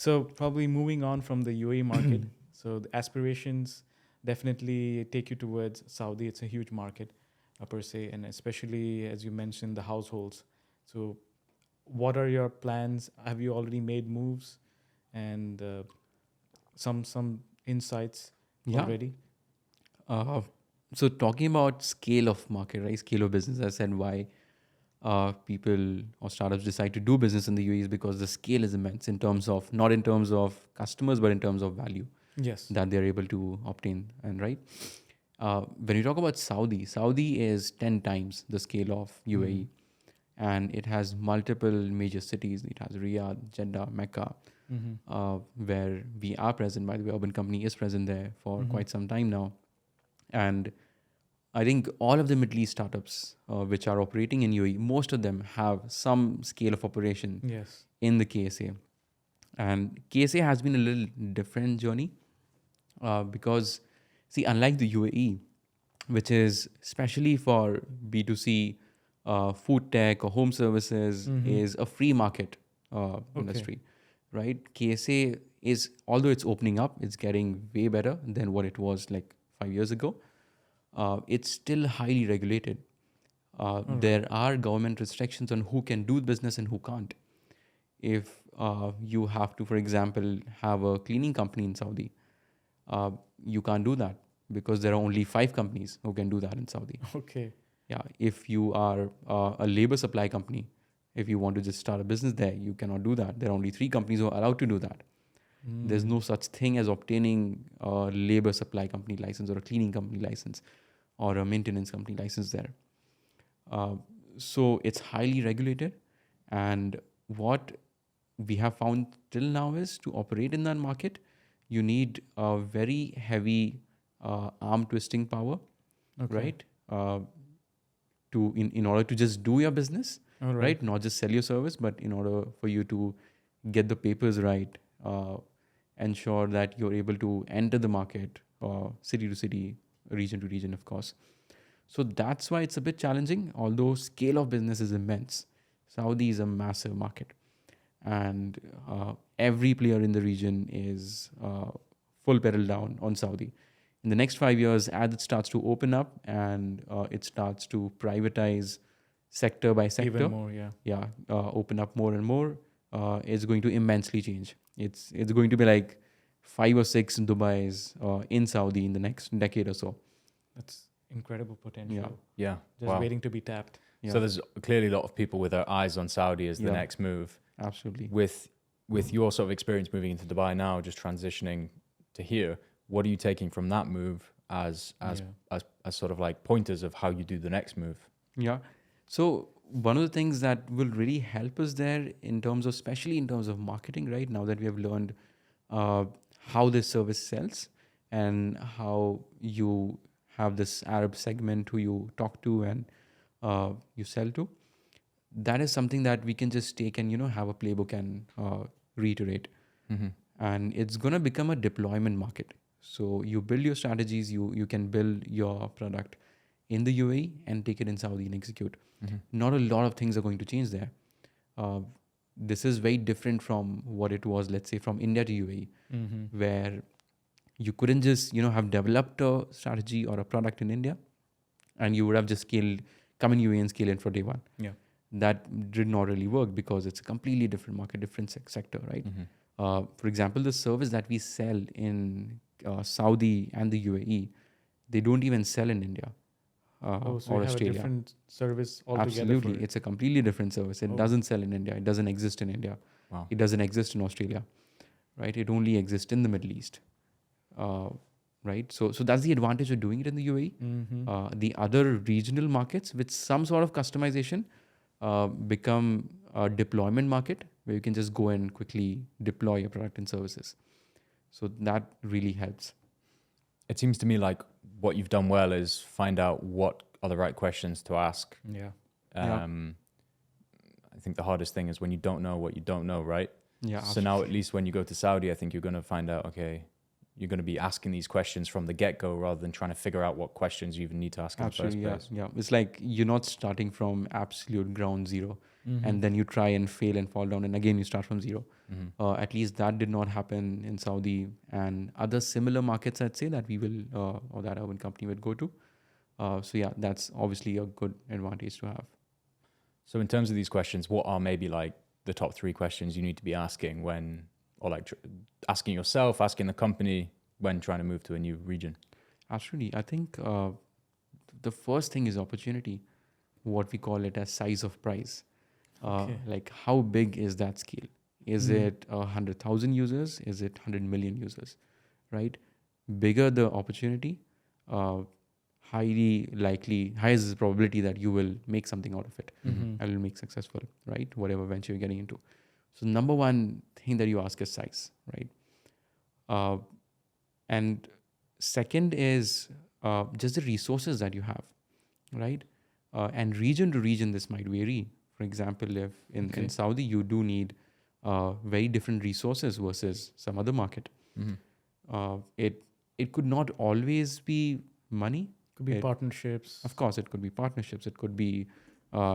So probably moving on from the UAE market. So the aspirations definitely take you towards Saudi. It's a huge market per se, and especially as you mentioned, the households. So what are your plans? Have you already made moves and some insights Yeah. already? Uh, so talking about scale of market, right? Scale of business, I said why people or startups decide to do business in the UAE is because the scale is immense in terms of, not in terms of customers, but in terms of value Yes. that they're able to obtain. And right, when you talk about Saudi, Saudi is 10 times the scale of Mm. UAE, and it has multiple major cities. It has Riyadh, Jeddah, Mecca, Mm-hmm. where we are present. By the way, Urban Company is present there for Mm-hmm. quite some time now. And I think all of the Middle East startups which are operating in UAE, most of them have some scale of operation Yes. in the KSA. And KSA has been a little different journey because, see, unlike the UAE, which is especially for B2C, food tech or home services, Mm-hmm. is a free market Okay. industry, right? KSA is, although it's opening up, it's getting way better than what it was like 5 years ago. It's still highly regulated. All right. There are government restrictions on who can do business and who can't. If you have to, for example, have a cleaning company in Saudi, uh, you can't do that because there are only 5 companies who can do that in Saudi. Okay. Yeah, if you are a labor supply company, if you want to just start a business there, you cannot do that. There are only 3 companies who are allowed to do that. There's Mm. no such thing as obtaining a labor supply company license or a cleaning company license or a maintenance company license there. Uh, so it's highly regulated. And what we have found till now is to operate in that market, you need a very heavy arm twisting power, Okay. right? In order to just do your business, All right. right? Not just sell your service, but in order for you to get the papers right, ensure that you're able to enter the market, city to city, region to region, of course. So that's why it's a bit challenging, although scale of business is immense. Saudi is a massive market, and every player in the region is full pedal down on Saudi. In the next 5 years, as it starts to open up and it starts to privatize sector by Even sector, more. Yeah. yeah, open up more and more, it's going to immensely change. It's going to be like 5 or 6 Dubai's in Saudi in the next decade or so. That's incredible Yeah, potential. Yeah. Just Wow. waiting to be tapped. So yeah, there's clearly a lot of people with their eyes on Saudi as the yeah, next move. absolutely. With your sort of experience moving into Dubai now, just transitioning to here, what are you taking from that move Yeah. as sort of like pointers of how you do the next move? Yeah. So one of the things that will really help us there in terms of, especially in terms of marketing, right? Now that we have learned uh, how this service sells and how you have this Arab segment who you talk to and you sell to, that is something that we can just take and have a playbook and reiterate. Mm-hmm. And it's gonna become a deployment market. So you build your strategies, you can build your product in the UAE and take it in Saudi and execute. Mm-hmm. Not a lot of things are going to change there. Uh, this is very different from what it was, let's say, from India to UAE, Mm-hmm. where you couldn't just have developed a strategy or a product in India and you would have just come in UAE and scale it for day one. Yeah. That did not really work because it's a completely different market, different sector, right? Mm-hmm. For example, the service that we sell in Saudi and the UAE, they don't even sell in India Oh, so you or have a Australia. different service altogether for Absolutely. it. It's a completely different service. It Oh. doesn't sell in India. It doesn't exist in India. Wow. It doesn't exist in Australia, right? It only exists in the Middle East, uh, right? So that's the advantage of doing it in the UAE. Mm-hmm. The other regional markets with some sort of customization become a deployment market where you can just go and quickly deploy your product and services. So that really helps. It seems to me like what you've done well is find out what are the right questions to ask. Yeah. Yeah. I think the hardest thing is when you don't know what you don't know, right? Yeah. So now at least when you go to Saudi, I think you're going to find out, okay, you're going to be asking these questions from the get-go rather than trying to figure out what questions you even need to ask in Absolutely, the first place. yeah. It's like you're not starting from absolute ground zero. and then you try and fail and fall down, and again you start from zero. Mm-hmm. At least that did not happen in Saudi and other similar markets, I'd say, that we will or that urban company would go to. So yeah, that's obviously a good advantage to have. So in terms of these questions, what are maybe like the top 3 questions you need to be asking when, or like asking yourself, asking the company when trying to move to a new region? Absolutely. I think the first thing is opportunity, what we call it as size of price. Okay. Like how big is that scale? Is Mm. it 100,000 users? Is it 100 million users? Right? Bigger the opportunity, highly likely, highest is the probability that you will make something out of it Mhm. and will make successful, right? Whatever venture you're getting into. So number one thing that you ask is size, right? And second is just the resources that you have, right? And region to region, this might vary. For example, if in Okay. Saudi, you do need very different resources versus some other market. Mm-hmm. It could not always be money. Could be It- partnerships. Of course, it could be partnerships. It could be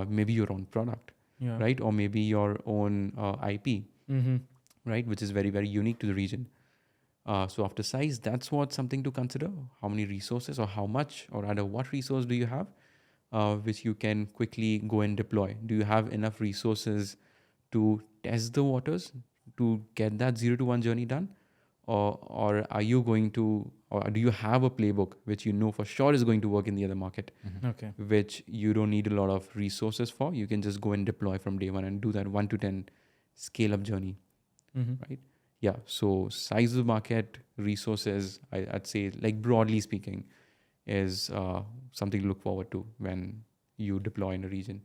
maybe your own product, Yeah. right? Or maybe your own IP, Mm-hmm. right? Which is very, very unique to the region. So after size, that's what something to consider. How many resources or how much or rather what resource do you have which you can quickly go and deploy? Do you have enough resources to test the waters to get that 0 to 1 journey done? Or are you going to, or do you have a playbook which you know for sure is going to work in the other market, Okay. which you don't need a lot of resources for? You can just go and deploy from day one and do that 1 to 10 scale up journey, Mm-hmm. right? Yeah. So size of the market, resources, I'd say, like broadly speaking, is something to look forward to when you deploy in a region.